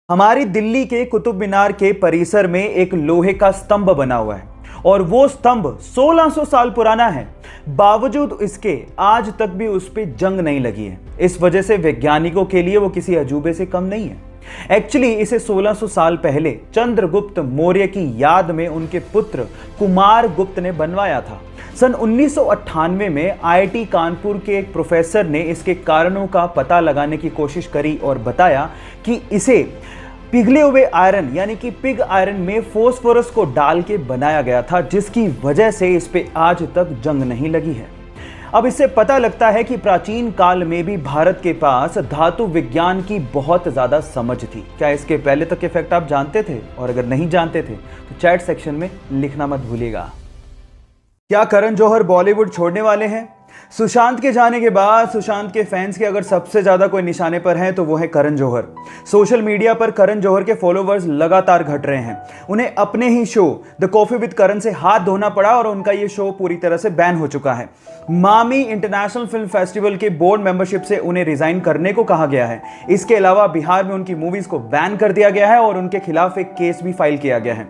हमारी दिल्ली के कुतुब मीनार के परिसर में एक लोहे का स्तंभ बना हुआ है और वो स्तंभ 1600 साल पुराना है। बावजूद इसके आज तक भी उस पर जंग नहीं लगी है। इस वजह से वैज्ञानिकों के लिए वो किसी अजूबे से कम नहीं है। एक्चुअली इसे 1600 साल पहले चंद्रगुप्त मौर्य की याद में उनके पुत्र कुमार गुप्त ने बनवाया था। सन 1998 में आईआईटी कानपुर के एक प्रोफेसर ने इसके कारणों का पता लगाने की कोशिश करी और बताया कि इसे पिघले हुए आयरन यानी कि पिग आयरन में फास्फोरस को डाल के बनाया गया था, जिसकी वजह से इस पे आज तक जंग नहीं लगी है। अब इससे पता लगता है कि प्राचीन काल में भी भारत के पास धातु विज्ञान की बहुत ज्यादा समझ थी। क्या इसके पहले तक के फैक्ट आप जानते थे? और अगर नहीं जानते थे तो चैट सेक्शन में लिखना मत भूलिएगा। क्या करण जौहर बॉलीवुड छोड़ने वाले हैं? सुशांत के जाने के बाद सुशांत के फैंस के अगर सबसे ज्यादा कोई निशाने पर हैं तो वो है करण जौहर। सोशल मीडिया पर करण जौहर के फॉलोवर्स लगातार घट रहे हैं। उन्हें अपने ही शो द कॉफी विद करण से हाथ धोना पड़ा और उनका ये शो पूरी तरह से बैन हो चुका है। मामी इंटरनेशनल फिल्म फेस्टिवल के बोर्ड मेंबरशिप से उन्हें रिजाइन करने को कहा गया है। इसके अलावा बिहार में उनकी मूवीज को बैन कर दिया गया है और उनके खिलाफ एक केस भी फाइल किया गया है।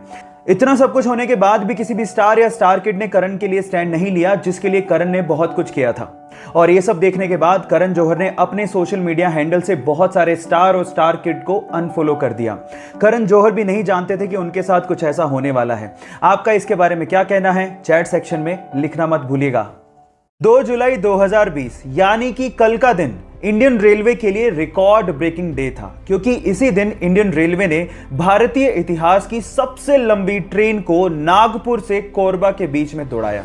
इतना सब कुछ होने के बाद भी किसी भी स्टार या स्टार किड ने करण के लिए स्टैंड नहीं लिया, जिसके लिए करण ने बहुत कुछ किया था। और ये सब देखने के बाद करण जौहर ने अपने सोशल मीडिया हैंडल से बहुत सारे स्टार और स्टार किड को अनफॉलो कर दिया। करण जौहर भी नहीं जानते थे कि उनके साथ कुछ ऐसा होने वाला है। आपका इसके बारे में क्या कहना है? चैट सेक्शन में लिखना मत भूलिएगा। 2 जुलाई 2020 यानी कि कल का दिन इंडियन रेलवे के लिए रिकॉर्ड ब्रेकिंग डे था, क्योंकि इसी दिन इंडियन रेलवे ने भारतीय इतिहास की सबसे लंबी ट्रेन को नागपुर से कोरबा के बीच में दौड़ाया।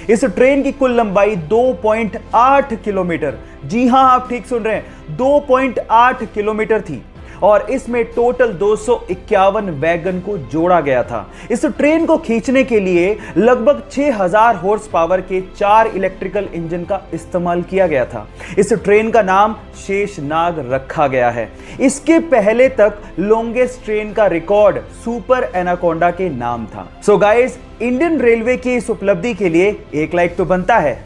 इस ट्रेन की कुल लंबाई 2.8 किलोमीटर, जी हां आप ठीक सुन रहे हैं, 2.8 किलोमीटर थी और इसमें टोटल 251 वैगन को जोड़ा गया था। इस ट्रेन को खींचने के लिए लगभग 6000 हॉर्स पावर के 4 इलेक्ट्रिकल इंजन का इस्तेमाल किया गया था। इस ट्रेन का नाम शेषनाग रखा गया है। इसके पहले तक लॉन्गेस्ट ट्रेन का रिकॉर्ड सुपर एनाकोंडा के नाम था। सो गाइस, इंडियन रेलवे की इस उपलब्धि के लिए एक लाइक तो बनता है।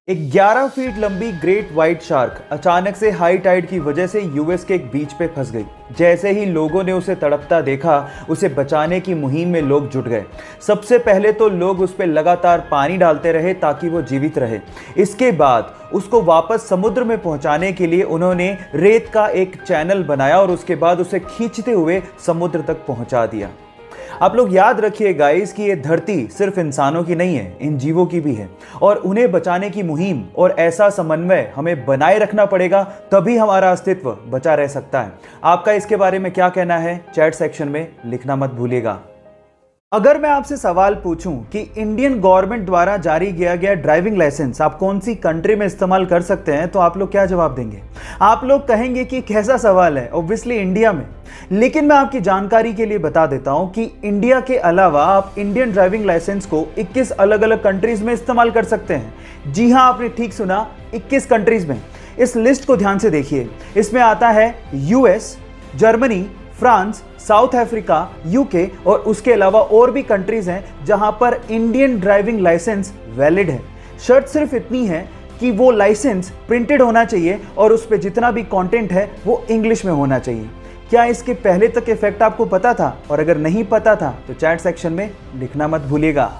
11 फीट लंबी ग्रेट व्हाइट शार्क अचानक से हाई टाइड की वजह से यूएस के एक बीच पे फंस गई। जैसे ही लोगों ने उसे तड़पता देखा, उसे बचाने की मुहिम में लोग जुट गए। सबसे पहले तो लोग उस पे लगातार पानी डालते रहे ताकि वो जीवित रहे। इसके बाद उसको वापस समुद्र में पहुंचाने के लिए उन्होंने रेत का एक चैनल बनाया और उसके बाद उसे खींचते हुए समुद्र तक पहुंचा दिया। आप लोग याद रखिए गाइस कि ये धरती सिर्फ इंसानों की नहीं है, इन जीवों की भी है और उन्हें बचाने की मुहिम और ऐसा समन्वय हमें बनाए रखना पड़ेगा, तभी हमारा अस्तित्व बचा रह सकता है। आपका इसके बारे में क्या कहना है? चैट सेक्शन में लिखना मत भूलिएगा। अगर मैं आपसे सवाल पूछूं कि इंडियन गवर्नमेंट द्वारा जारी किया गया ड्राइविंग लाइसेंस आप कौन सी कंट्री में इस्तेमाल कर सकते हैं, तो आप लोग क्या जवाब देंगे? आप लोग कहेंगे कि कैसा सवाल है, ऑब्वियसली इंडिया में। लेकिन मैं आपकी जानकारी के लिए बता देता हूं कि इंडिया के अलावा आप इंडियन ड्राइविंग लाइसेंस को 21 अलग अलग कंट्रीज में इस्तेमाल कर सकते हैं। जी हां, आपने ठीक सुना, 21 कंट्रीज में। इस लिस्ट को ध्यान से देखिए। इसमें आता है US, Germany, France, south Africa, UK और उसके अलावा और भी कंट्रीज हैं जहां पर इंडियन ड्राइविंग लाइसेंस वैलिड है। शर्त सिर्फ इतनी है कि वो लाइसेंस प्रिंटेड होना चाहिए और उस पर जितना भी कंटेंट है वो इंग्लिश में होना चाहिए। क्या इसके पहले तक के फैक्ट आपको पता था? और अगर नहीं पता था तो चैट सेक्शन में लिखना मत भूलिएगा।